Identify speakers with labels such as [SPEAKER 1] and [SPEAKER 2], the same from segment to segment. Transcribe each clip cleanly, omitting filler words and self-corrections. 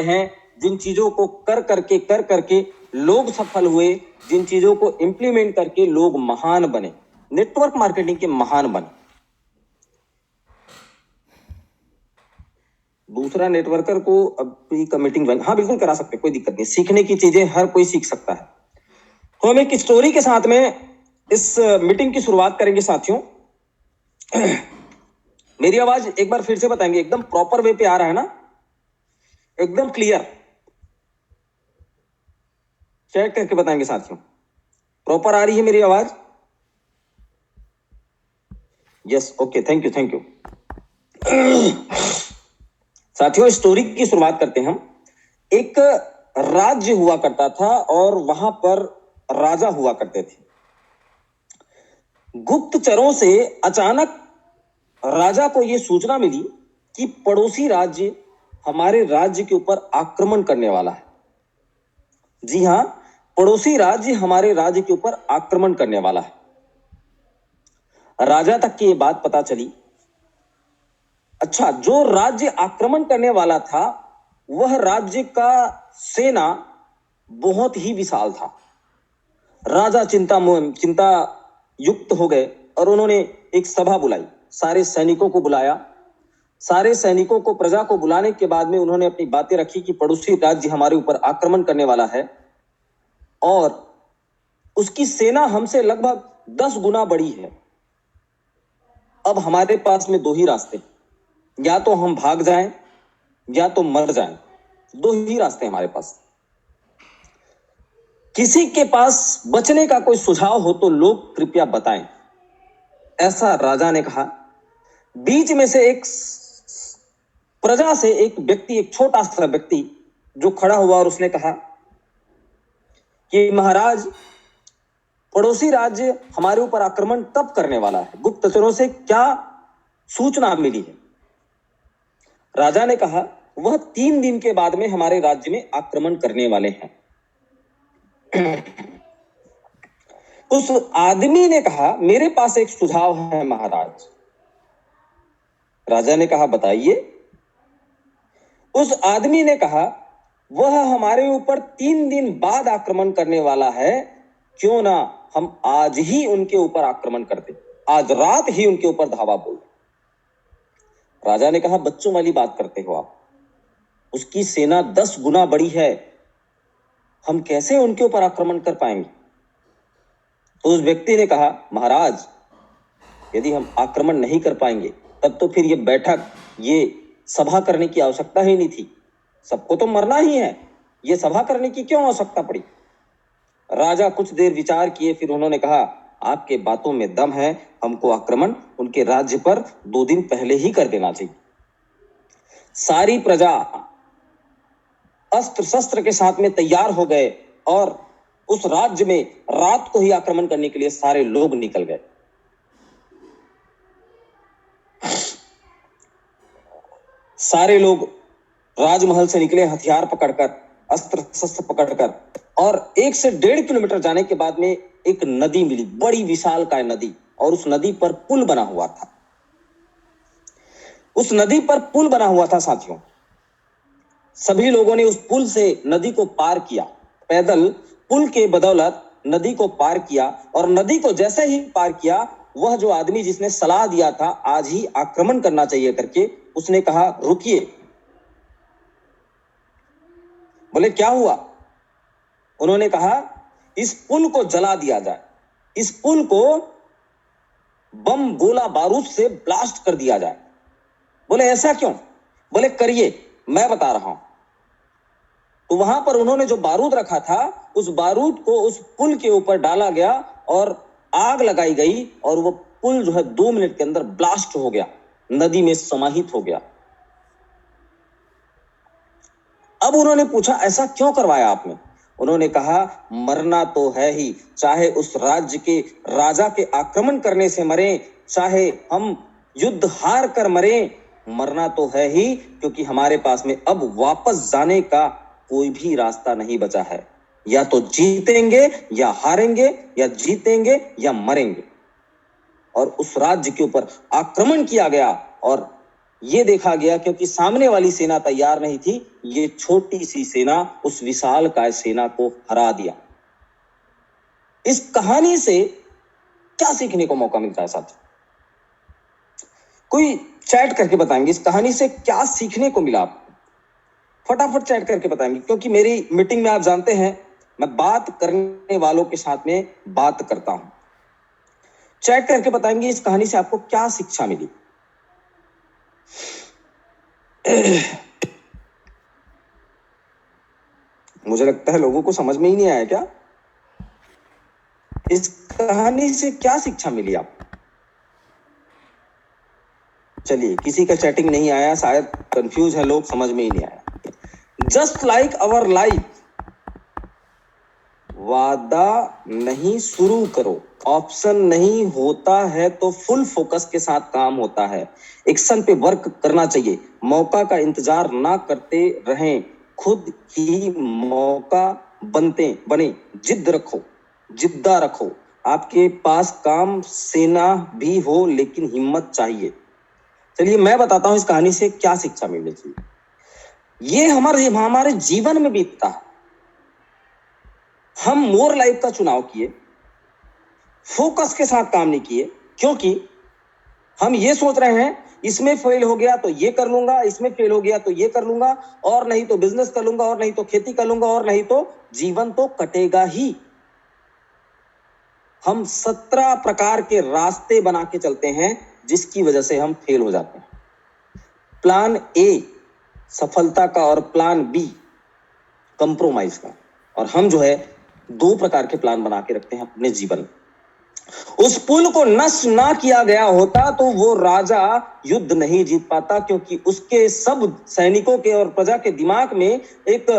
[SPEAKER 1] हैं, जिन चीजों को कर करके लोग सफल हुए, जिन चीजों को इंप्लीमेंट करके लोग महान बने, नेटवर्क मार्केटिंग के महान बने। दूसरा, नेटवर्कर को अब का मीटिंग ज्वाइन, हाँ बिल्कुल करा सकते, कोई दिक्कत नहीं, सीखने की चीजें हर कोई सीख सकता है। तो हम एक स्टोरी के साथ में इस मीटिंग की शुरुआत करेंगे साथियों। मेरी आवाज एक बार फिर से बताएंगे, एकदम प्रॉपर वे पे आ रहा है ना, एकदम क्लियर? चेक करके बताएंगे साथियों, प्रॉपर आ रही है मेरी आवाज? Yes, okay, thank you. साथियों, स्टोरी की शुरुआत करते हैं हम। एक राज्य हुआ करता था और वहां पर राजा हुआ करते थे। गुप्तचरों से अचानक राजा को यह सूचना मिली कि पड़ोसी राज्य हमारे राज्य के ऊपर आक्रमण करने वाला है। जी हां, पड़ोसी राज्य हमारे राज्य के ऊपर आक्रमण करने वाला है। राजा तक की यह बात पता चली। अच्छा, जो राज्य आक्रमण करने वाला था वह राज्य का सेना बहुत ही विशाल था। राजा चिंता युक्त हो गए और उन्होंने एक सभा बुलाई, सारे सैनिकों को बुलाया। सारे सैनिकों को, प्रजा को बुलाने के बाद में उन्होंने अपनी बातें रखी कि पड़ोसी राज्य हमारे ऊपर आक्रमण करने वाला है और उसकी सेना हमसे लगभग 10 गुना बड़ी है। अब हमारे पास में 2 ही रास्ते, या तो हम भाग जाएं या तो मर जाएं। 2 ही रास्ते हमारे पास। किसी के पास बचने का कोई सुझाव हो तो लोग कृपया बताएं, ऐसा राजा ने कहा। बीच में से एक प्रजा से एक व्यक्ति, एक छोटा सा व्यक्ति जो खड़ा हुआ और उसने कहा कि महाराज, पड़ोसी राज्य हमारे ऊपर आक्रमण तब करने वाला है, गुप्तचरों से क्या सूचना मिली है? राजा ने कहा, वह 3 दिन के बाद में हमारे राज्य में आक्रमण करने वाले हैं। उस आदमी ने कहा, मेरे पास एक सुझाव है महाराज। राजा ने कहा, बताइए। उस आदमी ने कहा, वह हमारे ऊपर 3 दिन बाद आक्रमण करने वाला है, क्यों ना हम आज ही उनके ऊपर आक्रमण कर दें, आज रात ही उनके ऊपर धावा बोल। राजा ने कहा, बच्चों वाली बात करते हो आप, उसकी सेना 10 गुना बड़ी है, हम कैसे उनके ऊपर आक्रमण कर पाएंगे? तो उस व्यक्ति ने कहा, महाराज, यदि हम आक्रमण नहीं कर पाएंगे तब तो फिर ये बैठक, ये सभा करने की आवश्यकता ही नहीं थी, सबको तो मरना ही है, ये सभा करने की क्यों आवश्यकता पड़ी? राजा कुछ देर विचार किए, फिर उन्होंने कहा, आपके बातों में दम है, हमको आक्रमण उनके राज्य पर 2 दिन पहले ही कर देना चाहिए। सारी प्रजा अस्त्र शस्त्र के साथ में तैयार हो गए और उस राज्य में रात को ही आक्रमण करने के लिए सारे लोग निकल गए। सारे लोग राजमहल से निकले, हथियार पकड़कर, अस्त्र शस्त्र पकड़कर, और 1 से 1.5 किलोमीटर जाने के बाद में एक नदी मिली, बड़ी विशालकाय नदी, और उस नदी पर पुल बना हुआ था। उस नदी पर पुल बना हुआ था साथियों। सभी लोगों ने उस पुल से नदी को पार किया, पैदल पुल के बदौलत नदी को पार किया। और नदी को जैसे ही पार किया, वह जो आदमी जिसने सलाह दिया था आज ही आक्रमण करना चाहिए करके, उसने कहा, रुकिए। बोले, क्या हुआ? उन्होंने कहा, इस पुल को जला दिया जाए, इस पुल को बम, गोला बारूद से ब्लास्ट कर दिया जाए। बोले, ऐसा क्यों? बोले, करिए, मैं बता रहा हूं। तो वहां पर उन्होंने जो बारूद रखा था, उस बारूद को उस पुल के ऊपर डाला गया और आग लगाई गई, और वो पुल जो है 2 मिनट के अंदर ब्लास्ट हो गया, नदी में समाहित हो गया। अब उन्होंने पूछा, ऐसा क्यों करवाया आपने? उन्होंने कहा, मरना तो है ही, चाहे उस राज्य के राजा के आक्रमण करने से मरे, चाहे हम युद्ध हार कर मरे, मरना तो है ही, क्योंकि हमारे पास में अब वापस जाने का कोई भी रास्ता नहीं बचा है। या तो जीतेंगे या हारेंगे, या जीतेंगे या मरेंगे। और उस राज्य के ऊपर आक्रमण किया गया, और ये देखा गया क्योंकि सामने वाली सेना तैयार नहीं थी, ये छोटी सी सेना उस विशालकाय सेना को हरा दिया। इस कहानी से क्या सीखने को मौका मिलता है साथियों? कोई चैट करके बताएंगे इस कहानी से क्या सीखने को मिला आपको? फटाफट चैट करके बताएंगे, क्योंकि मेरी मीटिंग में आप जानते हैं मैं बात करने वालों के साथ में बात करता हूं। चैट करके बताएंगे इस कहानी से आपको क्या शिक्षा मिली। मुझे लगता है लोगों को समझ में ही नहीं आया क्या? इस कहानी से क्या शिक्षा मिली आपको? चलिए, किसी का चैटिंग नहीं आया, शायद कंफ्यूज है लोग, समझ में ही नहीं आया। जस्ट लाइक अवर लाइफ, वादा नहीं शुरू करो, ऑप्शन नहीं होता है तो फुल फोकस के साथ काम होता है। एक्शन पे वर्क करना चाहिए, मौका का इंतजार ना करते रहें, खुद ही मौका बने। जिद्द रखो, जिद्दा रखो। आपके पास काम सेना भी हो लेकिन हिम्मत चाहिए। चलिए मैं बताता हूं इस कहानी से क्या शिक्षा मिलनी चाहिए। ये हमारे जीवन में बीतता है। हम मोर लाइफ का चुनाव किए, फोकस के साथ काम नहीं किए, क्योंकि हम ये सोच रहे हैं इसमें फेल हो गया तो ये कर लूंगा, इसमें फेल हो गया तो ये कर लूंगा, और नहीं तो बिजनेस कर लूंगा, और नहीं तो खेती कर लूंगा, और नहीं तो जीवन तो कटेगा ही। हम 17 प्रकार के रास्ते बना के चलते हैं जिसकी वजह से हम फेल हो जाते हैं। प्लान ए सफलता का और प्लान बी कंप्रोमाइज का, और हम जो है 2 प्रकार के प्लान बना के रखते हैं अपने जीवन में। उस पुल को नष्ट ना किया गया होता तो वो राजा युद्ध नहीं जीत पाता, क्योंकि उसके सब सैनिकों के और प्रजा के दिमाग में एक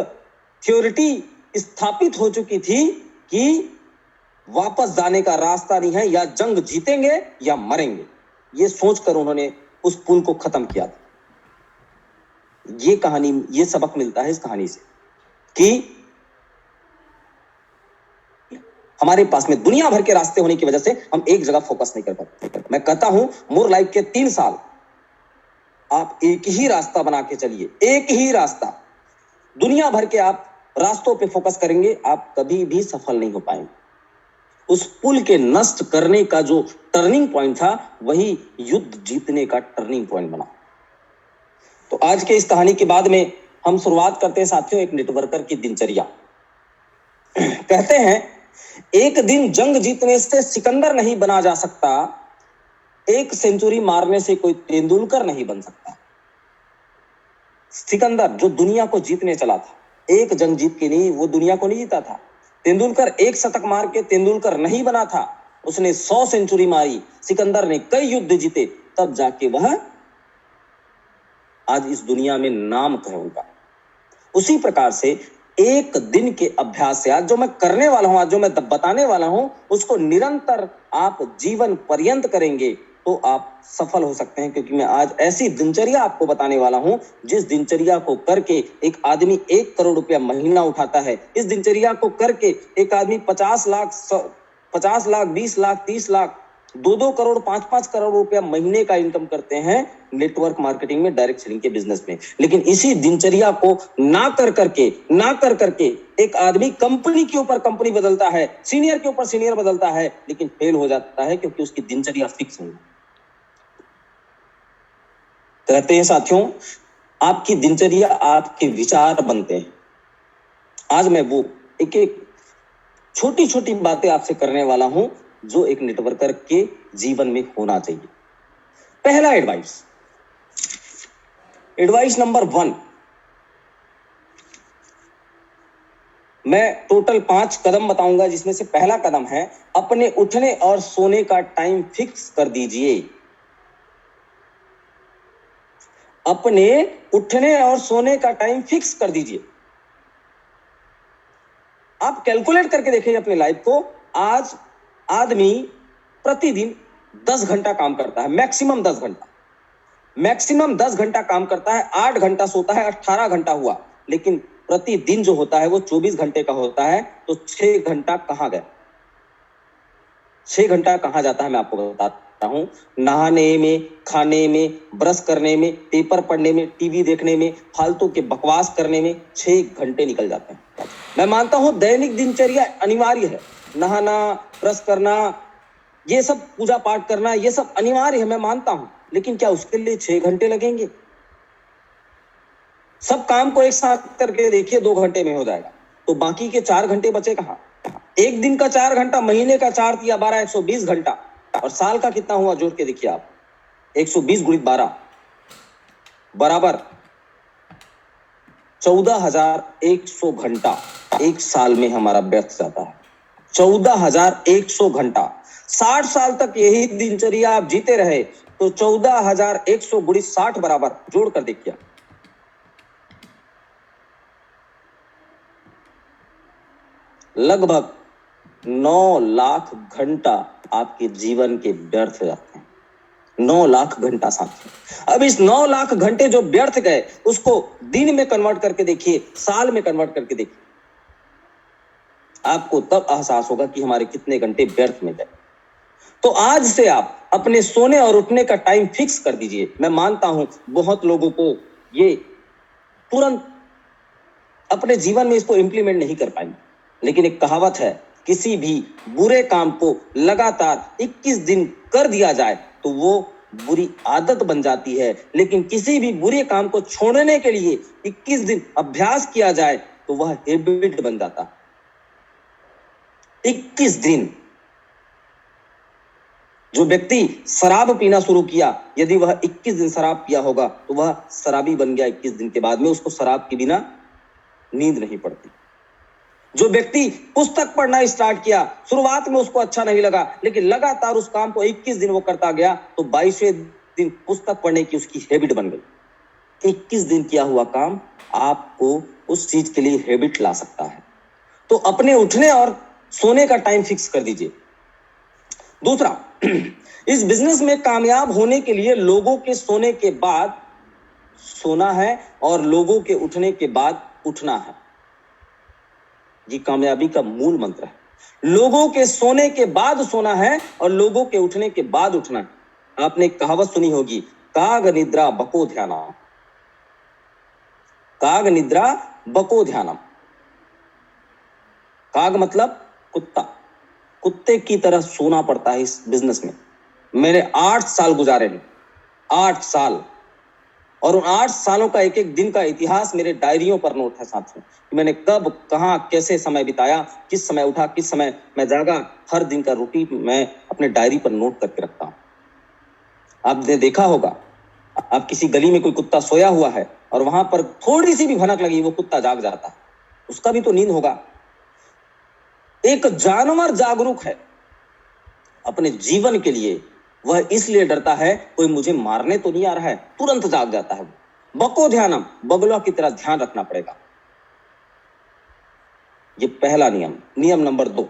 [SPEAKER 1] थ्योरिटी स्थापित हो चुकी थी कि वापस जाने का रास्ता नहीं है, या जंग जीतेंगे या मरेंगे। ये सोचकर उन्होंने उस पुल को खत्म किया था। ये सबक मिलता है इस कहानी से कि हमारे पास में दुनिया भर के रास्ते होने की वजह से हम एक जगह फोकस नहीं कर पाते। मैं कहता हूं मोर लाइफ के 3 साल आप एक ही रास्ता बना के चलिए, एक ही रास्ता। दुनिया भर के आप रास्तों पे फोकस करेंगे, आप कभी भी सफल नहीं हो पाएंगे। उस पुल के नष्ट करने का जो टर्निंग पॉइंट था वही युद्ध जीतने का टर्निंग पॉइंट बना। तो आज के इस कहानी के बाद में हम शुरुआत करते हैं साथियों एक नेटवर्कर की दिनचर्या। कहते हैं एक दिन जंग जीतने से सिकंदर नहीं बना जा सकता, एक सेंचुरी मारने से कोई तेंदुलकर नहीं बन सकता। सिकंदर जो दुनिया को जीतने चला था, एक जंग जीत के नहीं, वो दुनिया को नहीं जीता था। तेंदुलकर एक शतक मार के तेंदुलकर नहीं बना था, उसने 100 सेंचुरी मारी। सिकंदर ने कई युद्ध जीते, तब जाके वह आज इस दुनिया में नाम है उनका। उसी प्रकार से एक दिन के अभ्यास से आज जो मैं करने वाला हूं, आज जो मैं बताने वाला हूं, उसको निरंतर आप जीवन पर्यंत करेंगे तो आप सफल हो सकते हैं। क्योंकि मैं आज ऐसी दिनचर्या आपको बताने वाला हूं जिस दिनचर्या को करके एक आदमी 1 करोड़ रुपया महीना उठाता है। इस दिनचर्या को करके एक आदमी 50 लाख 20 लाख 30 लाख 2 करोड़ 5 करोड़ रुपया महीने का इनकम करते हैं नेटवर्क मार्केटिंग में, डायरेक्ट सेलिंग के बिजनेस में। लेकिन इसी दिनचर्या को ना कर करके एक आदमी कंपनी के ऊपर कंपनी बदलता है, सीनियर के ऊपर सीनियर बदलता है, लेकिन फेल हो जाता है क्योंकि उसकी दिनचर्या फिक्स नहीं। कहते हैं साथियों आपकी दिनचर्या आपके विचार बनते हैं। आज मैं वो एक छोटी छोटी बातें आपसे करने वाला हूं जो एक नेटवर्कर के जीवन में होना चाहिए। पहला एडवाइस नंबर 1, मैं टोटल 5 कदम बताऊंगा, जिसमें से पहला कदम है अपने उठने और सोने का टाइम फिक्स कर दीजिए। अपने उठने और सोने का टाइम फिक्स कर दीजिए। आप कैलकुलेट करके देखिए अपनी लाइफ को। आज आदमी प्रतिदिन 10 घंटा काम करता है, मैक्सिमम 10 घंटा काम करता है, 8 घंटा सोता है, 18 घंटा हुआ। लेकिन प्रतिदिन जो होता है वो 24 घंटे का होता है, तो 6 घंटा कहां गया? 6 घंटा कहां जाता है मैं आपको बताता हूं, नहाने में, खाने में, ब्रश करने में, पेपर पढ़ने में, टीवी देखने में, फालतू के बकवास करने में 6 घंटे निकल जाते हैं। मैं मानता हूं दैनिक दिनचर्या अनिवार्य है, नहाना, ब्रश करना, ये सब पूजा पाठ करना, ये सब अनिवार्य है, मैं मानता हूं, लेकिन क्या उसके लिए 6 घंटे लगेंगे? सब काम को एक साथ करके देखिए 2 घंटे में हो जाएगा, तो बाकी के 4 घंटे बचे कहां? एक दिन का 4 घंटा, महीने का 4 या 12, 120 घंटा, और साल का कितना हुआ जोड़ के देखिए आप, 120 गुणित 12 बराबर 14,100 घंटा एक साल में हमारा व्यर्थ जाता है। 14,100 घंटा, 60 साल तक यही दिनचर्या आप जीते रहे तो 14,100 गुणित 60 बराबर जोड़ कर देखिए, लगभग 9 लाख घंटा आपके जीवन के व्यर्थ जाते हैं। 9 लाख घंटा साथियों। अब इस 9 लाख घंटे जो व्यर्थ गए उसको दिन में कन्वर्ट करके देखिए, साल में कन्वर्ट करके देखिए, आपको तब एहसास होगा कि हमारे कितने घंटे व्यर्थ में गए। तो आज से आप अपने सोने और उठने का टाइम फिक्स कर दीजिए। मैं मानता हूं बहुत लोगों को ये तुरंत अपने जीवन में इसको इंप्लीमेंट नहीं कर पाएंगे, लेकिन एक कहावत है, किसी भी बुरे काम को लगातार 21 दिन कर दिया जाए तो वो बुरी आदत बन जाती है, लेकिन किसी भी बुरे काम को छोड़ने के लिए 21 दिन अभ्यास किया जाए तो वह हैबिट बन जाता। 21 दिन। जो व्यक्ति शराब पीना शुरू किया, यदि वह 21 दिन शराब पिया होगा तो वह शराबी बन गया। 21 दिन के बाद में उसको शराब के बिना नींद नहीं पड़ती। जो व्यक्ति पुस्तक पढ़ना स्टार्ट किया, शुरुआत में उसको अच्छा नहीं लगा, लेकिन लगातार उस काम को 21 दिन वो करता गया तो 22वें दिन पुस्तक पढ़ने की उसकी हैबिट बन गई। 21 दिन किया हुआ काम आपको उस चीज के लिए हैबिट ला सकता है। तो अपने उठने और सोने का टाइम फिक्स कर दीजिए। दूसरा, इस बिजनेस में कामयाब होने के लिए लोगों के सोने के बाद सोना है और लोगों के उठने के बाद उठना है। ये कामयाबी का मूल मंत्र है। लोगों के सोने के बाद सोना है और लोगों के उठने के बाद उठना है। आपने एक कहावत सुनी होगी, काग निद्रा बको ध्यानम। काग निद्रा बको ध्यानम। काग मतलब कुत्ता, कुत्ते की तरह सोना पड़ता है इस बिजनेस में। मैंने 8 साल गुजारे हैं, 8 साल, और उन 8 सालों का एक एक दिन का इतिहास मेरे डायरियों पर नोट है साथियों, कि मैंने कब, कहां, कैसे समय बिताया, किस समय उठा, किस समय मैं जागा। हर दिन का रूटीन मैं अपने डायरी पर नोट करके रखता हूं। आपने देखा होगा, आप किसी गली में कोई कुत्ता सोया हुआ है और वहां पर थोड़ी सी भी भनक लगी, वो कुत्ता जाग जाता है। उसका भी तो नींद होगा। एक जानवर जागरूक है अपने जीवन के लिए, वह इसलिए डरता है कोई मुझे मारने तो नहीं आ रहा है, तुरंत जाग जाता है। बको ध्यानम, बगुला की तरह ध्यान रखना पड़ेगा। ये पहला नियम। नियम नंबर 2,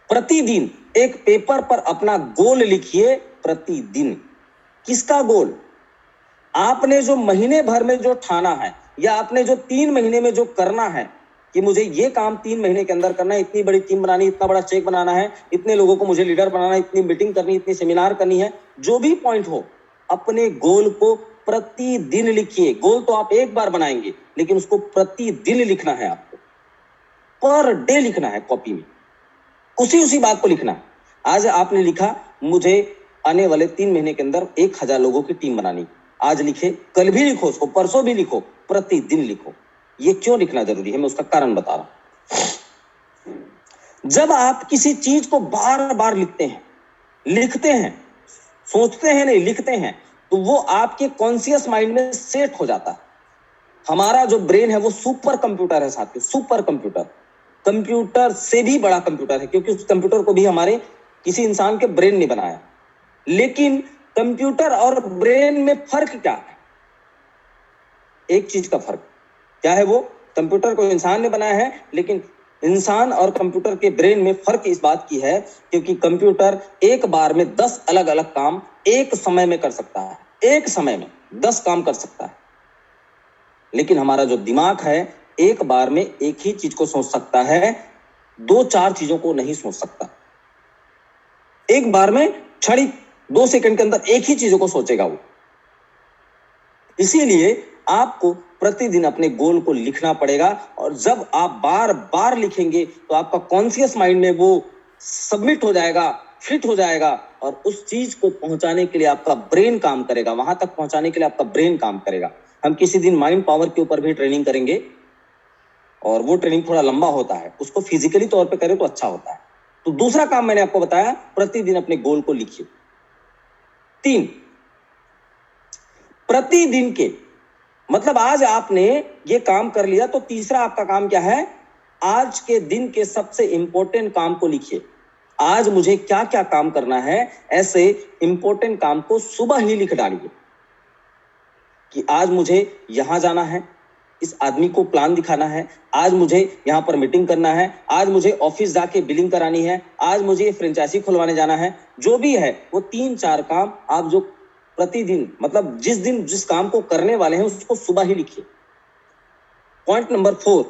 [SPEAKER 1] प्रतिदिन एक पेपर पर अपना गोल लिखिए। प्रतिदिन। किसका गोल? आपने जो महीने भर में जो ठाना है, या आपने जो 3 महीने में जो करना है कि मुझे ये काम 3 महीने के अंदर करना है, इतनी बड़ी टीम बनानी, इतना बड़ा चेक बनाना है, इतने लोगों को मुझे लीडर बनाना है, इतनी मीटिंग करनी, इतनी सेमिनार करनी है, जो भी पॉइंट हो, अपने गोल को प्रतिदिन लिखिए। गोल तो आप एक बार बनाएंगे, लेकिन उसको प्रतिदिन लिखना है आपको, पर डे लिखना है कॉपी में, उसी बात को लिखना है। आज आपने लिखा मुझे आने वाले 3 महीने के अंदर 1000 लोगों की टीम बनानी, आज लिखे, कल भी लिखो उसको, परसों भी लिखो, प्रतिदिन लिखो। ये क्यों लिखना जरूरी है, मैं उसका कारण बता रहा हूं। जब आप किसी चीज को बार बार लिखते हैं, सोचते हैं नहीं, लिखते हैं, तो वो आपके कॉन्शियस माइंड में सेट हो जाता है। हमारा जो ब्रेन है वो सुपर कंप्यूटर है साथियों, सुपर कंप्यूटर, कंप्यूटर से भी बड़ा कंप्यूटर है, क्योंकि उस कंप्यूटर को भी हमारे किसी इंसान के ब्रेन ने बनाया। लेकिन कंप्यूटर और ब्रेन में फर्क क्या है? एक चीज का फर्क क्या है? वो कंप्यूटर को इंसान ने बनाया है, लेकिन इंसान और कंप्यूटर के ब्रेन में फर्क इस बात की है क्योंकि कंप्यूटर एक बार में 10 अलग अलग काम एक समय में कर सकता है, एक समय में 10 काम कर सकता है। लेकिन हमारा जो दिमाग है एक बार में एक ही चीज को सोच सकता है, 2-4 चीजों को नहीं सोच सकता। एक बार में क्षणिक 2 सेकंड के अंदर एक ही चीजों को सोचेगा वो। इसीलिए आपको प्रतिदिन अपने गोल को लिखना पड़ेगा, और जब आप बार बार लिखेंगे तो आपका कॉन्शियस माइंड में वो सबमिट हो जाएगा, फिट हो जाएगा, और उस चीज को पहुंचाने के लिए आपका ब्रेन काम करेगा, वहां तक पहुंचाने के लिए आपका ब्रेन काम करेगा। हम किसी दिन माइंड पावर के ऊपर भी ट्रेनिंग करेंगे, और वो ट्रेनिंग थोड़ा लंबा होता है, उसको फिजिकली तौर पे करें तो अच्छा होता है। तो दूसरा काम मैंने आपको बताया, प्रतिदिन अपने गोल को लिखिए। 3, प्रतिदिन के मतलब आज आपने ये काम कर लिया, तो तीसरा आपका काम क्या है, आज के दिन के सबसे इंपॉर्टेंट काम को लिखिए। आज मुझे क्या क्या काम करना है, ऐसे इंपॉर्टेंट काम को सुबह ही लिख डालिए कि आज मुझे यहां जाना है, इस आदमी को प्लान दिखाना है, आज मुझे यहां पर मीटिंग करना है, आज मुझे ऑफिस जाके बिलिंग करानी है, आज मुझे फ्रेंचाइजी खुलवाने जाना है। जो भी है वो 3-4 काम आप जो प्रतिदिन मतलब जिस दिन जिस काम को करने वाले हैं उसको सुबह ही लिखिए। Point number 4,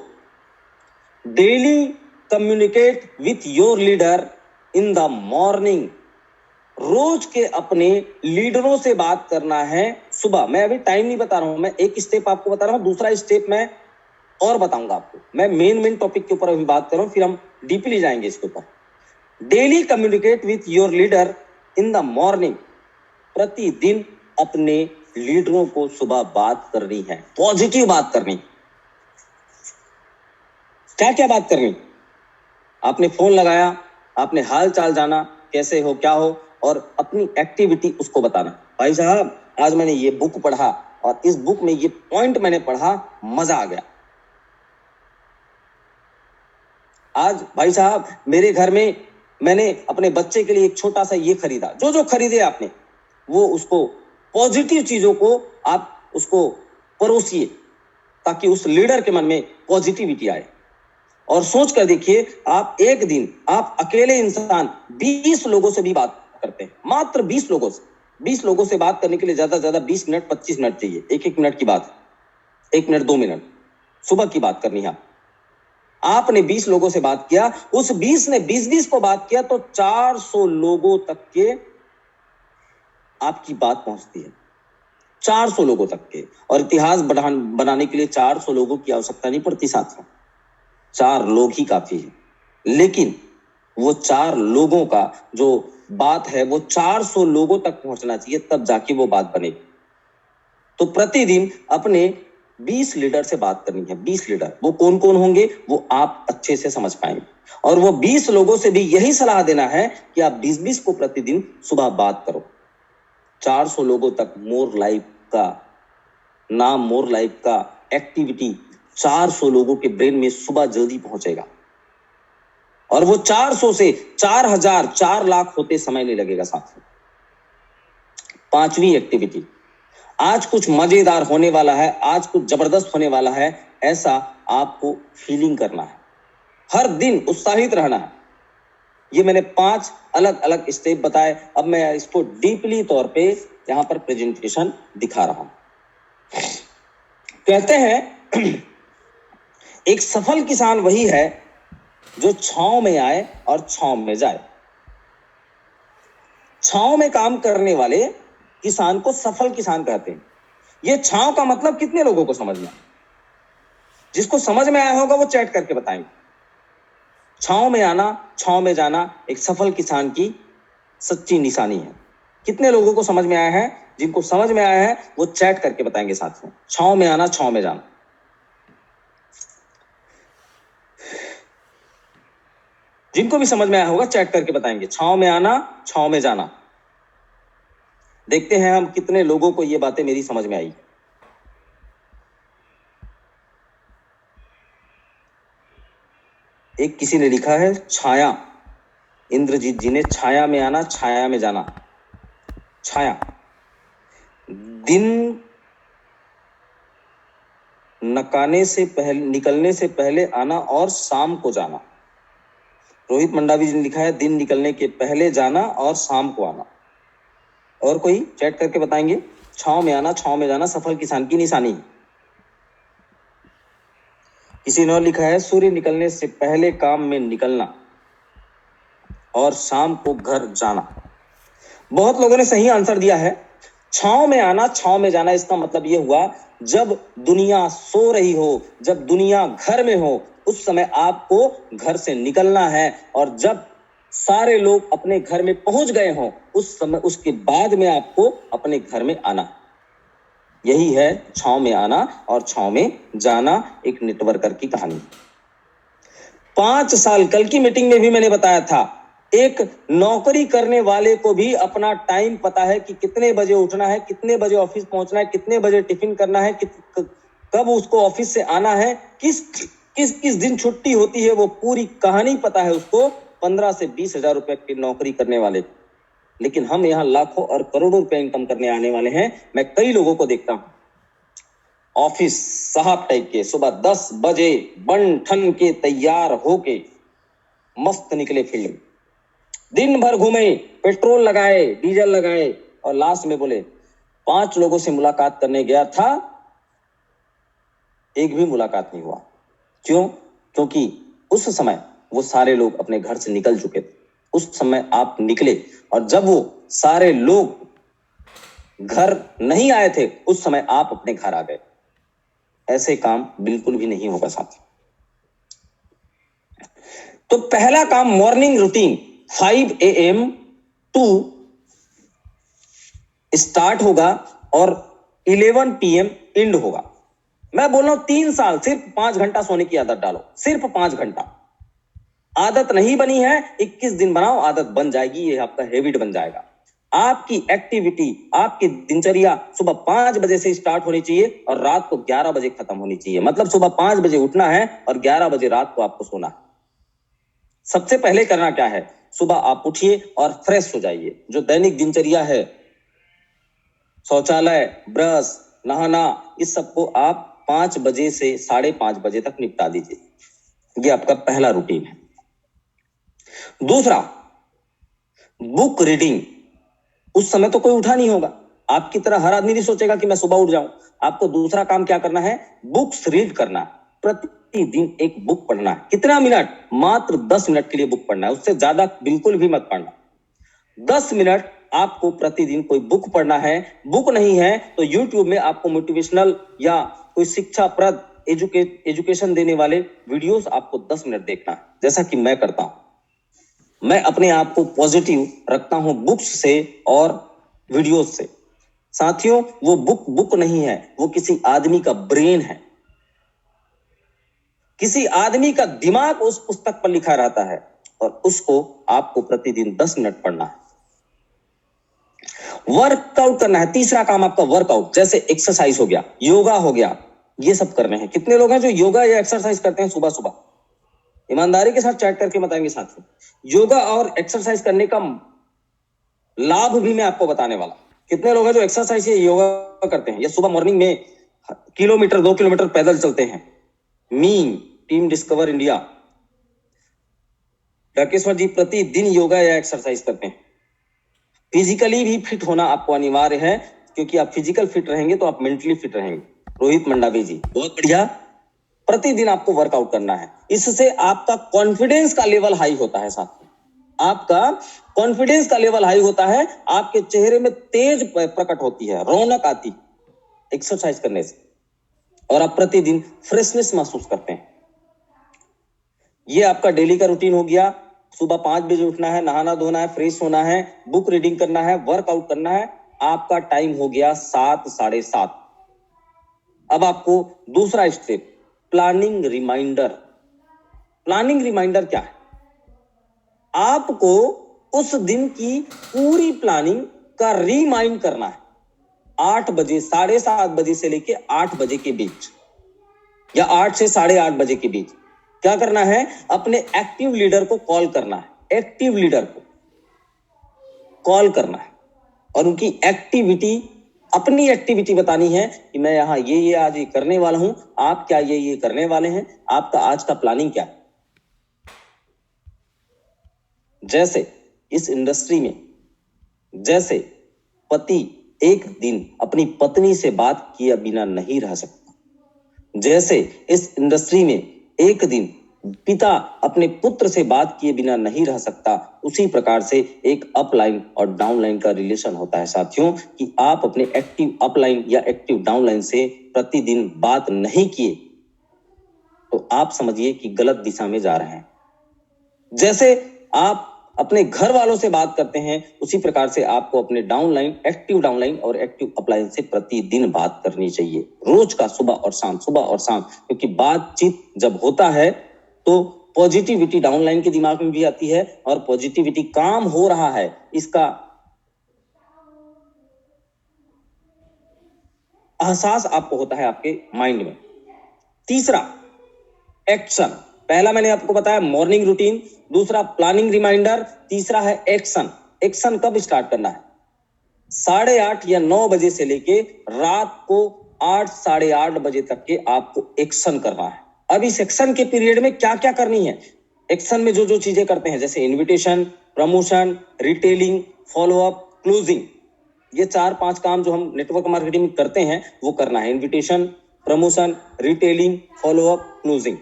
[SPEAKER 1] daily communicate with your leader in the morning. रोज के अपने लीडरों से बात करना है सुबह। मैं अभी टाइम नहीं बता रहा हूं, मैं एक स्टेप आपको बता रहा हूं, दूसरा स्टेप मैं और बताऊंगा आपको। मैं मेन टॉपिक के ऊपर अभी बात कर रहा हूं, फिर हम डीपली जाएंगे इसके ऊपर। Daily communicate with your leader in the morning. प्रतिदिन अपने लीडरों को सुबह बात करनी है, पॉजिटिव बात करनी। क्या क्या बात करनी, आपने फोन लगाया, आपने हाल चाल जाना, कैसे हो, क्या हो, और अपनी एक्टिविटी उसको बताना। भाई साहब आज मैंने ये बुक पढ़ा, और इस बुक में ये पॉइंट मैंने पढ़ा, मजा आ गया। आज भाई साहब मेरे घर में मैंने अपने बच्चे के लिए एक छोटा सा ये खरीदा। जो जो खरीदे आपने, वो उसको पॉजिटिव चीजों को आप उसको परोसिए, ताकि उस लीडर के मन में पॉजिटिविटी आए। और सोच कर देखिए, आप एक दिन आप अकेले इंसान 20 लोगों से भी बात करते हैं, मात्र 20 लोगों से। 20 लोगों से बात करने के लिए ज्यादा से ज्यादा 20 मिनट 25 मिनट चाहिए, 1-1 मिनट की बात, 1 मिनट 2 मिनट सुबह की बात करनी है। आपने 20 लोगों से बात किया, उस 20 ने 20-20 को बात किया, तो 400 लोगों तक के आपकी बात पहुंचती है, 400 लोगों तक के। और इतिहास बनाने के लिए 400 लोगों की आवश्यकता नहीं पड़ती साथियों, 4 लोग ही काफी है। लेकिन वो 4 लोगों का जो बात है वो 400 लोगों तक पहुंचना चाहिए, तब जाके वो बात बनेगी। तो प्रतिदिन अपने 20 लीडर से बात करनी है। 20 लीडर, वो कौन कौन होंगे वो आप अच्छे से समझ पाएंगे। और वो 20 लोगों से भी यही सलाह देना है कि आप 20-20 को प्रतिदिन सुबह बात करो। 400 लोगों तक मोर लाइफ का नाम, मोर लाइफ का एक्टिविटी 400 लोगों के ब्रेन में सुबह जल्दी पहुंचेगा। और वो 400 से 4000, 4 लाख होते समय नहीं लगेगा साथियों। 5वीं एक्टिविटी, आज कुछ मजेदार होने वाला है, आज कुछ जबरदस्त होने वाला है, ऐसा आपको फीलिंग करना है। हर दिन उत्साहित रहना है। ये मैंने 5 अलग अलग स्टेप बताए। अब मैं इसको डीपली तौर पे यहां पर प्रेजेंटेशन दिखा रहा हूं। कहते हैं एक सफल किसान वही है जो छांव में आए और छांव में जाए। छांव में काम करने वाले किसान को सफल किसान कहते हैं। ये छांव का मतलब कितने लोगों को समझ में आया? जिसको समझ में आया होगा वो चैट करके बताएंगे। छांव में आना, छांव में जाना एक सफल किसान की सच्ची निशानी है। कितने लोगों को समझ में आया है? जिनको समझ में आया है वो चैट करके बताएंगे साथियों। छांव में आना, छांव में जाना। जिनको भी समझ में आया होगा चैट करके बताएंगे। छांव में आना, छांव में जाना। देखते हैं हम कितने लोगों को ये बातें मेरी समझ में आई। एक किसी ने लिखा है छाया, इंद्रजीत जी ने, छाया में आना, छाया में जाना। छाया, दिन नकाने से पहले, निकलने से पहले आना और शाम को जाना। रोहित मंडावी जी ने लिखा है दिन निकलने के पहले जाना और शाम को आना। और कोई चैट करके बताएंगे। छांव में आना, छांव में जाना सफल किसान की निशानी। किसी ने और लिखा है सूर्य निकलने से पहले काम में निकलना। और शाम को घर जाना। बहुत लोगों ने सही आंसर दिया है। छांव में आना, छांव में जाना, इसका मतलब यह हुआ जब दुनिया सो रही हो, जब दुनिया घर में हो, उस समय आपको घर से निकलना है, और जब सारे लोग अपने घर में पहुंच गए हों, उस समय, उसके बाद में आपको अपने घर में आना। यही है छांव में आना और छांव में जाना, एक नेटवर्कर की कहानी। 5 साल, कल की मीटिंग में भी मैंने बताया था, एक नौकरी करने वाले को भी अपना टाइम पता है कि कितने बजे उठना है, कितने बजे ऑफिस पहुंचना है, कितने बजे टिफिन करना है, कब उसको ऑफिस से आना है, किस किस किस दिन छुट्टी होती है, वो पूरी कहानी पता है उसको। 15 से 20 हजार रुपए की नौकरी करने वाले। लेकिन हम यहाँ लाखों और करोड़ों रुपए इनकम करने आने वाले हैं। मैं कई लोगों को देखता हूं, ऑफिस साहब टाइप के, सुबह 10 बजे बन ठन के तैयार होके मस्त निकले फील्ड, दिन भर घूमे, पेट्रोल लगाए, डीजल लगाए, और लास्ट में बोले 5 लोगों से मुलाकात करने गया था, एक भी मुलाकात नहीं हुआ। क्यों? क्योंकि उस समय वो सारे लोग अपने घर से निकल चुके थे। उस समय आप निकले, और जब वो सारे लोग घर नहीं आए थे, उस समय आप अपने घर आ गए। ऐसे काम बिल्कुल भी नहीं होगा साथी। तो पहला काम, morning routine 5 AM to start होगा और 11 PM एंड होगा। मैं बोल रहा हूं 3 साल सिर्फ 5 घंटा सोने की आदत डालो, सिर्फ 5 घंटा। आदत नहीं बनी है, 21 दिन बनाओ, आदत बन जाएगी, ये आपका हैबिट बन जाएगा। आपकी एक्टिविटी, आपकी दिनचर्या सुबह 5 बजे से स्टार्ट होनी चाहिए और रात को 11 बजे खत्म होनी चाहिए। मतलब सुबह 5 बजे उठना है और 11 बजे रात को आपको सोना है। सबसे पहले करना क्या है? सुबह आप उठिए और फ्रेश हो जाइए। जो दैनिक दिनचर्या है, शौचालय, ब्रश, नहाना, इस सबको आप 5 बजे से 5:30 बजे तक निपटा दीजिए। ये आपका पहला रूटीन है। दूसरा, बुक रीडिंग। उस समय तो कोई उठा नहीं होगा, आपकी तरह हर आदमी नहीं सोचेगा कि मैं सुबह उठ जाऊं। आपको दूसरा काम क्या करना है? बुक्स रीड करना। प्रतिदिन एक बुक पढ़ना है। कितना मिनट? मात्र 10 मिनट के लिए बुक पढ़ना है, उससे ज्यादा बिल्कुल भी मत पढ़ना। 10 मिनट आपको प्रतिदिन कोई बुक पढ़ना है। बुक नहीं है तो YouTube में आपको मोटिवेशनल या कोई शिक्षाप्रद एजुकेशन देने वाले वीडियोस आपको 10 मिनट देखना है, जैसा कि मैं करता हूं। मैं अपने आप को पॉजिटिव रखता हूं बुक्स से और वीडियोस से। साथियों, वो बुक नहीं है, वो किसी आदमी का ब्रेन है, किसी आदमी का दिमाग उस पुस्तक पर लिखा रहता है, और उसको आपको प्रतिदिन 10 मिनट पढ़ना है। वर्कआउट करना है। तीसरा काम आपका वर्कआउट, जैसे एक्सरसाइज हो गया, योगा हो गया, ये सब करने हैं। कितने लोग हैं जो योगा या एक्सरसाइज करते हैं सुबह सुबह? ईमानदारी के साथ चैट करके बताएंगे साथियों। योगा और एक्सरसाइज करने का लाभ भी मैं आपको बताने वाला। कितने लोग हैं जो एक्सरसाइज या योगा करते हैं या सुबह मॉर्निंग में किलोमीटर 2 किलोमीटर पैदल चलते हैं? मी, टीम डिस्कवर इंडिया, राकेश्वर जी प्रतिदिन योगा या एक्सरसाइज करते हैं। फिजिकली भी फिट होना आपको अनिवार्य है, क्योंकि आप फिजिकल फिट रहेंगे तो आप मेंटली फिट रहेंगे। रोहित मंडावी जी, बहुत बढ़िया। प्रतिदिन आपको वर्कआउट करना है। इससे आपका कॉन्फिडेंस का लेवल हाई होता है साथियों। आपका कॉन्फिडेंस का लेवल हाई होता है, आपके चेहरे में तेज प्रकट होती है, रौनक आती एक्सरसाइज करने से, और आप प्रतिदिन फ्रेशनेस महसूस करते हैं। ये आपका डेली का रूटीन हो गया। सुबह 5 बजे उठना है, नहाना धोना है, फ्रेश होना है, बुक रीडिंग करना है, वर्कआउट करना है। आपका टाइम हो गया 7, 7:30। अब आपको दूसरा step, planning reminder. Planning reminder क्या है? आपको उस दिन की पूरी प्लानिंग का रिमाइंड करना है। 8 बजे, 7:30 बजे से लेके 8 बजे के बीच, या 8 से 8:30 बजे के बीच क्या करना है? अपने एक्टिव लीडर को कॉल करना है। एक्टिव लीडर को कॉल करना है और उनकी एक्टिविटी, अपनी एक्टिविटी बतानी है कि मैं यहाँ ये आज ये करने वाला हूं, आप क्या ये करने वाले हैं, आपका आज का प्लानिंग क्या है। जैसे इस इंडस्ट्री में, जैसे पति एक दिन अपनी पत्नी से बात किए बिना नहीं रह सकता, जैसे इस इंडस्ट्री में एक दिन पिता अपने पुत्र से बात किए बिना नहीं रह सकता, उसी प्रकार से एक अपलाइन और डाउनलाइन का रिलेशन होता है साथियों, कि आप अपने एक्टिव अपलाइन या एक्टिव डाउनलाइन से प्रतिदिन बात नहीं किए तो आप समझिए कि गलत दिशा में जा रहे हैं। जैसे आप अपने घर वालों से बात करते हैं, उसी प्रकार से आपको अपने डाउनलाइन, एक्टिव डाउनलाइन और एक्टिव अपलाइन से प्रतिदिन बात करनी चाहिए, रोज का सुबह और शाम, सुबह और शाम। क्योंकि बातचीत जब होता है तो पॉजिटिविटी डाउनलाइन के दिमाग में भी आती है और पॉजिटिविटी काम हो रहा है इसका एहसास आपको होता है आपके माइंड में। तीसरा, एक्शन। पहला मैंने आपको बताया मॉर्निंग रूटीन, दूसरा प्लानिंग रिमाइंडर, तीसरा है एक्शन। एक्शन कब स्टार्ट करना है? 8:30 या 9 बजे से लेके रात को 8, 8:30 बजे तक के आपको एक्शन करना है। अब इस एक्शन के पीरियड में क्या क्या करनी है? एक्शन में जो जो चीजें करते हैं, जैसे invitation, promotion, retailing, follow up, closing, ये 4-5 काम जो हम नेटवर्क मार्केटिंग में करते हैं वो करना है। Invitation, promotion, retailing, follow up, closing,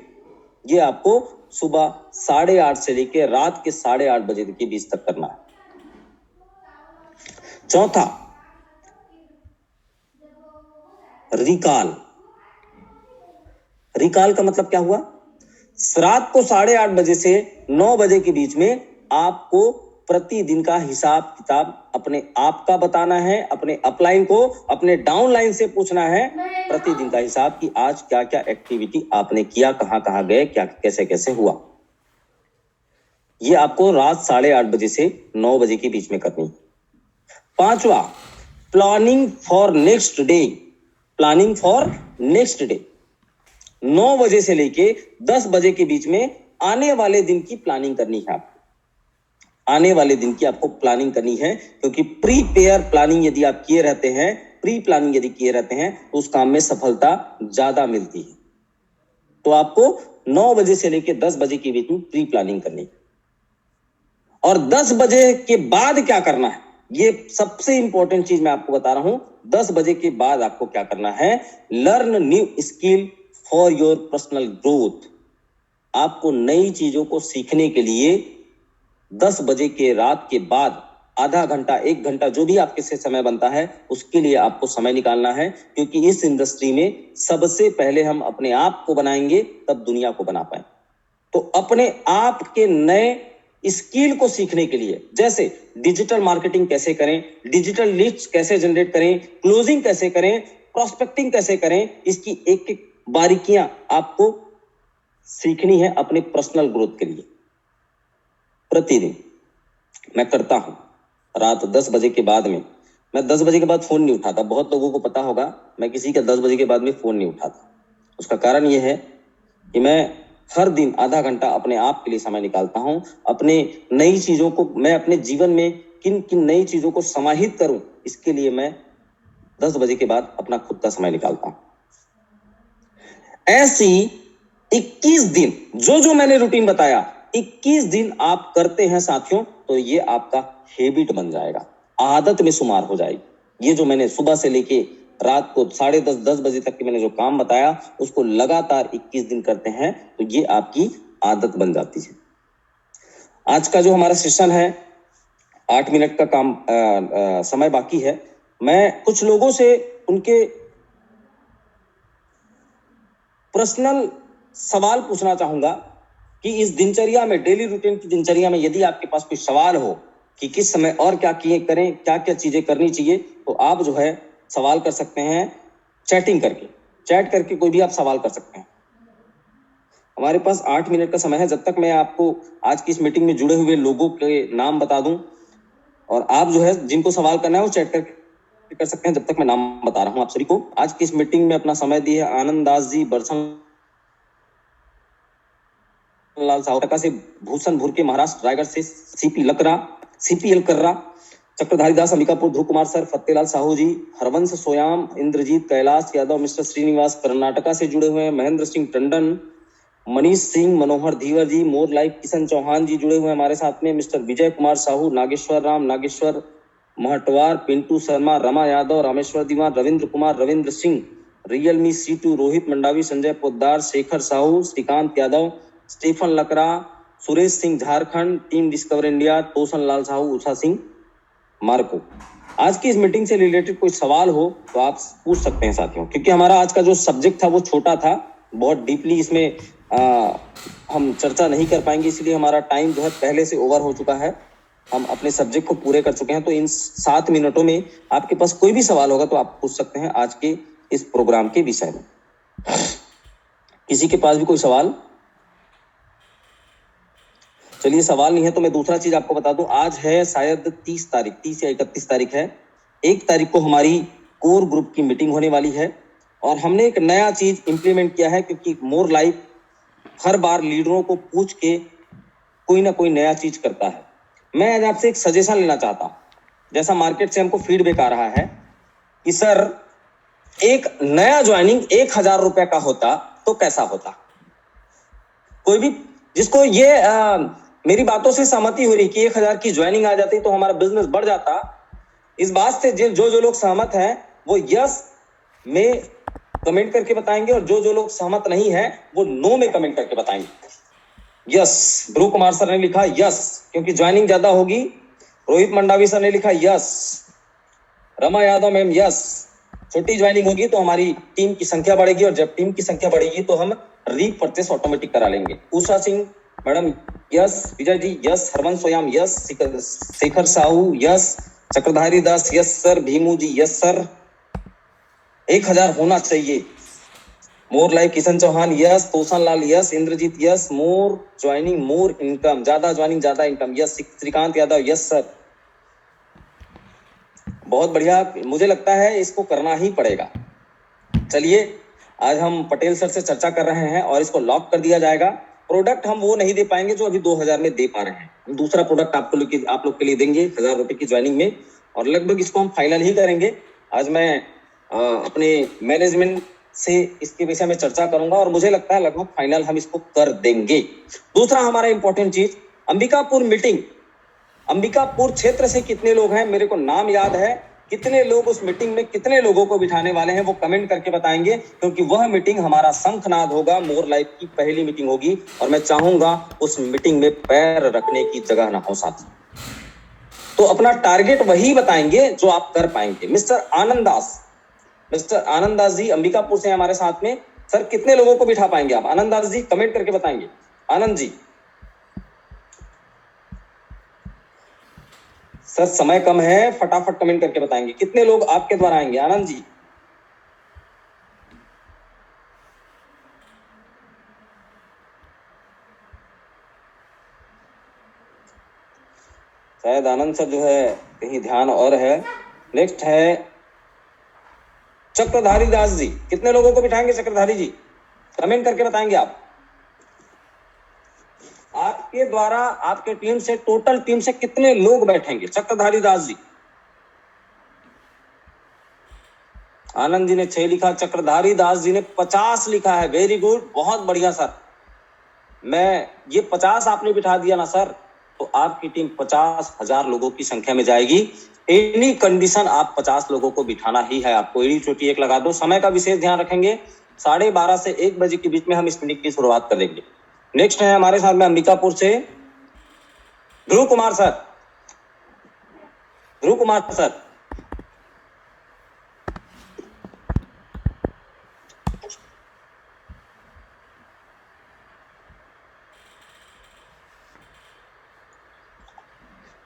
[SPEAKER 1] ये आपको सुबह 8:30 से लेकर रात के 8:30 बजे के बीच तक करना है। चौथा, रिकॉल। रिकॉल का मतलब क्या हुआ? रात को 8:30 बजे से 9 बजे के बीच में आपको प्रतिदिन का हिसाब किताब अपने आप का बताना है, अपने अपलाइन को अपने डाउनलाइन से पूछना है प्रतिदिन का हिसाब कि आज क्या क्या एक्टिविटी आपने किया, कहां कहां गए, क्या कैसे कैसे हुआ। ये आपको रात 8:30 बजे से 9 बजे के बीच में करनी। पांचवा, planning for next day. Planning for next day 9 बजे से लेके 10 बजे के बीच में आने वाले दिन की प्लानिंग करनी है आपको। आने वाले दिन की आपको प्लानिंग करनी है, क्योंकि प्रीपेयर प्लानिंग यदि आप किए रहते हैं, प्री प्लानिंग यदि किए रहते हैं तो उस काम में सफलता ज्यादा मिलती है। तो आपको 9 बजे से लेकर 10 बजे के बीच में प्री प्लानिंग करनी। और 10 बजे के बाद क्या करना है, ये सबसे इंपॉर्टेंट चीज मैं आपको बता रहा हूं। 10 बजे के बाद आपको क्या करना है? Learn new skill for your personal growth. आपको नई चीजों को सीखने के लिए 10 बजे के रात के बाद आधा घंटा, 1 घंटा, जो भी आपके से समय बनता है उसके लिए आपको समय निकालना है। क्योंकि इस इंडस्ट्री में सबसे पहले हम अपने आप को बनाएंगे तब दुनिया को बना पाए। तो अपने आप के नए स्किल को सीखने के लिए, जैसे डिजिटल मार्केटिंग कैसे करें, डिजिटल लीड्स कैसे जनरेट करें, क्लोजिंग कैसे करें, प्रोस्पेक्टिंग कैसे करें, इसकी एक एक बारीकियां आपको सीखनी है अपने पर्सनल ग्रोथ के लिए। प्रतिदिन मैं करता हूं रात 10 बजे के बाद में, मैं 10 बजे के बाद फोन नहीं उठाता। बहुत लोगों को पता होगा मैं किसी का 10 बजे के बाद में फोन नहीं उठाता। उसका कारण यह है कि मैं हर दिन आधा घंटा अपने आप के लिए समय निकालता हूं। अपने नई चीजों को मैं अपने जीवन में किन किन नई चीजों को समाहित करूं, इसके लिए मैं 10 बजे के बाद अपना खुद का समय निकालता हूं। ऐसी 21 दिन जो जो मैंने रूटीन बताया, 21 दिन आप करते हैं साथियों, तो ये आपका हैबिट बन जाएगा, आदत में शुमार हो जाएगी। ये जो मैंने सुबह से लेके रात को 10:30 10 बजे तक के मैंने जो काम बताया, उसको लगातार 21 दिन करते हैं तो ये आपकी आदत बन जाती है। आज का जो हमारा सेशन है 8 मिनट का काम समय बाकी है। मैं कुछ लोगों से उनके पर्सनल सवाल पूछना चाहूंगा कि इस दिनचर्या में, डेली रूटीन की दिनचर्या में यदि आपके पास कोई सवाल हो कि किस समय और क्या किए करें, क्या क्या चीजें करनी चाहिए, तो आप जो है सवाल कर सकते हैं चैटिंग करके। चैट करके कोई भी आप सवाल कर सकते हैं। हमारे पास 8 मिनट का समय है। जब तक मैं आपको आज की इस मीटिंग में जुड़े हुए लोगों के नाम बता दूं, और आप जो है जिनको सवाल करना है वो चैट करके कर सकते हैं। जब तक मैं नाम बता रहा हूं आप सभी को। आज की इस मीटिंग में अपना समय दिए आनंद दास जी, बरसन लाल साहू, टका से भूषण भुरके, महाराष्ट्र रायगढ़ से सीपी लकरा, सीपीएल कर्रा, चक्रधारी दास अंबिकापुर, ध्रुव कुमार सर, फतेलाल साहू जी, हरवंश सोयाम, इंद्रजीत, कैलाश यादव, मिस्टर श्रीनिवास कर्नाटका से जुड़े हुए हैं, महेंद्र सिंह टंडन, मनीष सिंह, मनोहर धीवर जी, मोर लाइफ, किशन चौहान जी जुड़े हुए हैं हमारे साथ में, मिस्टर विजय कुमार साहू, नागेश्वर राम, नागेश्वर महटवार, पिंटू शर्मा, रमा यादव, रामेश्वर दीवान, Ravindra Kumar, Ravindra Singh, Realme C2, Rohit Mandavi, Sanjay Poddar, Shekhar Sahu, Shrikant Yadav, Stephen Lakra, Suresh Singh Jharkhand, team discover India, Tosan Lal Sahu, Usha Singh मार्को। आज की इस मीटिंग से रिलेटेड कोई सवाल हो तो आप पूछ सकते हैं साथियों, क्योंकि हमारा आज का जो सब्जेक्ट था वो छोटा था, बहुत डीपली इसमें हम चर्चा नहीं कर पाएंगे, इसलिए हमारा टाइम जो है पहले से ओवर हो चुका है। हम अपने सब्जेक्ट को पूरे कर चुके हैं, तो इन 7 मिनटों में आपके पास कोई भी सवाल होगा तो आप पूछ सकते हैं आज के इस प्रोग्राम के विषय में। किसी के पास भी कोई सवाल? चलिए, सवाल नहीं है तो मैं दूसरा चीज आपको बता दूं, आज है शायद 30 तारीख, 30 या 31 तारीख है। 1 तारीख को हमारी कोर ग्रुप की मीटिंग होने वाली है और हमने एक नया चीज इंप्लीमेंट किया है, क्योंकि मोर लाइफ हर बार लीडरों को पूछ के कोई ना कोई नया चीज करता है। मैं आज आपसे एक सजेशन लेना चाहता हूं, जैसा मार्केट से हमको फीडबैक आ रहा है कि सर एक नया ज्वाइनिंग 1000 रुपए का होता तो कैसा होता। कोई भी जिसको ये मेरी बातों से सहमति हो रही कि 1000 की ज्वाइनिंग आ जाती तो हमारा बिजनेस बढ़ जाता, इस बात से जो लोग सहमत हैं वो यस में कमेंट करके बताएंगे और जो लोग सहमत नहीं है वो नो में कमेंट करके बताएंगे। यस, ध्रुव कुमार सर ने लिखा यस क्योंकि ज्वाइनिंग ज्यादा होगी। रोहित मंडावी सर ने लिखा yes. Rama Yadav ma'am yes, छोटी ज्वाइनिंग होगी तो हमारी टीम की संख्या बढ़ेगी और जब टीम की संख्या बढ़ेगी तो हम रीपरचेस ऑटोमेटिक करा लेंगे। Usha Singh madam yes, Vijay ji yes, Harvansh Soyam yes, Shekhar Sahu yes, Chakradhari Das yes sir, Bhimu ji yes sir, 1000 होना चाहिए। More like Kishan Chauhan yes, Tosan Lal yes, Indrajit yes, more joining more income, ज्यादा ज्वाइनिंग ज्यादा income yes, Shrikant Yadav yes sir. बहुत बढ़िया, मुझे लगता है इसको करना ही पड़ेगा। चलिए, आज हम पटेल सर से चर्चा कर रहे हैं और इसको लॉक कर दिया जाएगा। प्रोडक्ट हम वो नहीं दे पाएंगे जो अभी 2000 में दे पा रहे हैं, हम दूसरा प्रोडक्ट आप लोग के लिए देंगे 1000 रुपए की ज्वाइनिंग में और लगभग इसको हम फाइनल ही करेंगे। आज मैं अपने मैनेजमेंट से इसके विषय में चर्चा करूंगा और मुझे लगता है लगभग फाइनल हम इसको कर देंगे। दूसरा हमारा इंपॉर्टेंट चीज, अंबिकापुर मीटिंग। अंबिकापुर क्षेत्र से कितने लोग हैं, मेरे को नाम याद है, कितने लोग उस मीटिंग में कितने लोगों को बिठाने वाले हैं वो कमेंट करके बताएंगे, क्योंकि वह मीटिंग हमारा शंखनाद होगा, मोर लाइफ की पहली मीटिंग होगी और मैं चाहूंगा उस मीटिंग में पैर रखने की जगह ना हो साथी। तो अपना टारगेट वही बताएंगे जो आप कर पाएंगे। मिस्टर आनंद दास जी अंबिकापुर से हमारे साथ में। सर कितने लोगों को बिठा पाएंगे आप? आनंद दास जी कमेंट करके बताएंगे। आनंद जी सर समय कम है, फटाफट कमेंट करके बताएंगे कितने लोग आपके द्वारा आएंगे। आनंद जी शायद आनंद सर जो है कहीं ध्यान और है। नेक्स्ट है चक्रधारी दास जी, कितने लोगों को बिठाएंगे चक्रधारी जी? कमेंट करके बताएंगे आप। आपके द्वारा आपके टीम से, टोटल टीम से कितने लोग बैठेंगे? चक्रधारी दास जी। आनंद जी ने 6 लिखा, चक्रधारी दास जी ने 50 लिखा है। वेरी गुड, बहुत बढ़िया सर। मैं ये 50 आपने बिठा दिया ना सर, तो आपकी टीम 50,000 लोगों की संख्या में जाएगी। एनी कंडीशन आप 50 लोगों को बिठाना ही है आपको। एडी चोटी एक लगा दो। समय का विशेष ध्यान रखेंगे, 12:30 से 1 बजे के बीच में हम इस मीटिंग की शुरुआत कर देंगे। नेक्स्ट है हमारे साथ में अंबिकापुर से ध्रुव कुमार सर। ध्रुव कुमार सर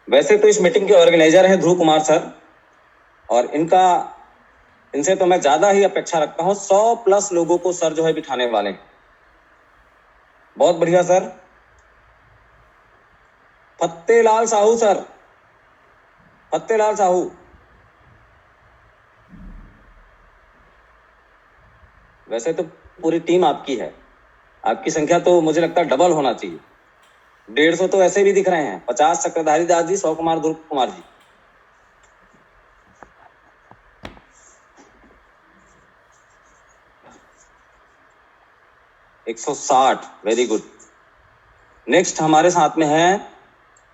[SPEAKER 1] वैसे तो इस मीटिंग के ऑर्गेनाइजर हैं ध्रुव कुमार सर, और इनसे तो मैं ज्यादा ही अपेक्षा रखता हूं। 100+ लोगों को सर जो है बिठाने वाले हैं। बहुत बढ़िया सर। फत्तेलाल साहू सर, फत्तेलाल साहू, वैसे तो पूरी टीम आपकी है, आपकी संख्या तो मुझे लगता है डबल होना चाहिए। 150 तो ऐसे भी दिख रहे हैं। 50 चक्रधारी दास जी, 100 कुमार ध्रुव कुमार जी। एक 160, वेरी गुड। नेक्स्ट हमारे साथ में है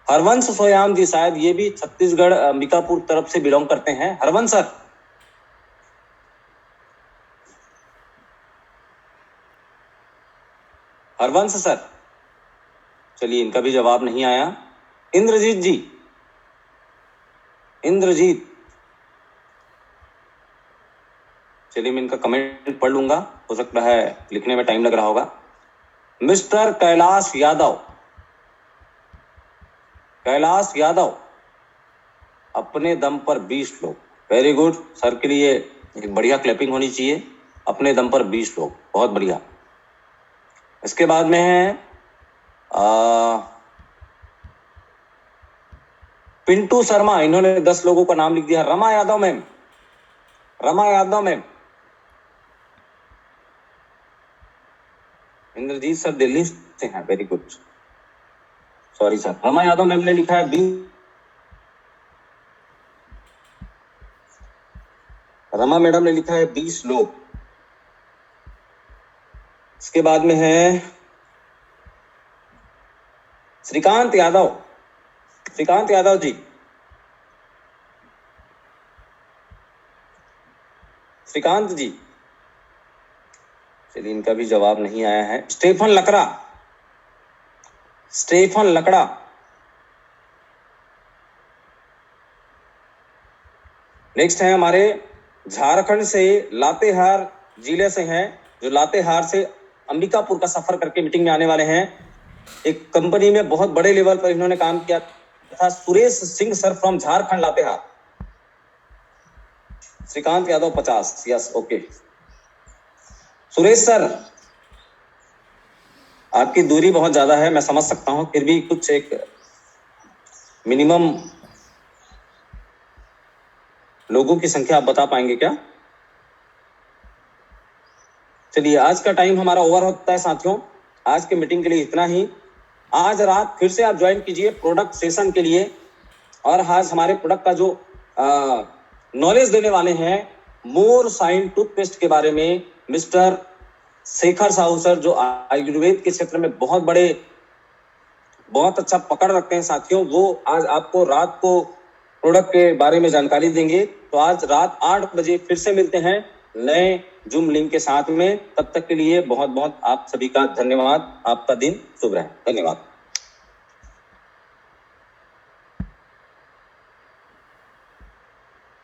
[SPEAKER 1] हरवंश सोयाम जी, शायद ये भी छत्तीसगढ़ अंबिकापुर तरफ से बिलोंग करते हैं। हरवंश सर, हरवंश सर चलिए, इनका भी जवाब नहीं आया। इंद्रजीत जी, इंद्रजीत, चलिए मैं इनका कमेंट पढ़ लूंगा, हो सकता है लिखने में टाइम लग रहा होगा। मिस्टर कैलाश यादव, कैलाश यादव, अपने दम पर 20 लोग। वेरी गुड सर, के लिए एक बढ़िया क्लैपिंग होनी चाहिए। अपने दम पर 20 लोग, बहुत बढ़िया। इसके बाद में है पिंटू शर्मा, इन्होंने 10 लोगों का नाम लिख दिया। Rama Yadav ma'am, Rama Yadav ma'am. Indrajit sir Delhi से हैं, very good. Sorry sir, Rama Yadav ma'am ने लिखा है 20। रमा मैडम ने लिखा है 20 लोग। इसके बाद में है श्रीकांत यादव, श्रीकांत यादव जी, श्रीकांत जी, चलिए इनका भी जवाब नहीं आया है। स्टेफन लकड़ा, स्टेफन लकड़ा, नेक्स्ट है हमारे झारखंड से, लातेहार जिले से हैं, जो लातेहार से अंबिकापुर का सफर करके मीटिंग में आने वाले हैं। एक कंपनी में बहुत बड़े लेवल पर इन्होंने काम किया था। Suresh Singh sir from Jharkhand, Latehar. Shrikant Yadav 50, yes okay. Suresh sir, आपकी दूरी बहुत ज्यादा है, मैं समझ सकता हूं, फिर भी कुछ एक मिनिमम लोगों की संख्या आप बता पाएंगे क्या? चलिए, आज का टाइम हमारा ओवर होता है साथियों। आज के मीटिंग के लिए इतना ही। आज रात फिर से आप ज्वाइन कीजिए प्रोडक्ट सेशन के लिए, और आज हमारे प्रोडक्ट का जो नॉलेज देने वाले हैं मोर साइन टूथपेस्ट के बारे में, मिस्टर शेखर साहू सर, जो आयुर्वेद के क्षेत्र में बहुत अच्छा पकड़ रखते हैं साथियों। वो आज आपको रात को प्रोडक्ट के बारे में जानकारी देंगे। तो आज रात 8 बजे फिर से मिलते हैं नए जूम लिंक के साथ में। तब तक के लिए बहुत बहुत आप सभी का धन्यवाद। आपका दिन शुभ रहे। धन्यवाद।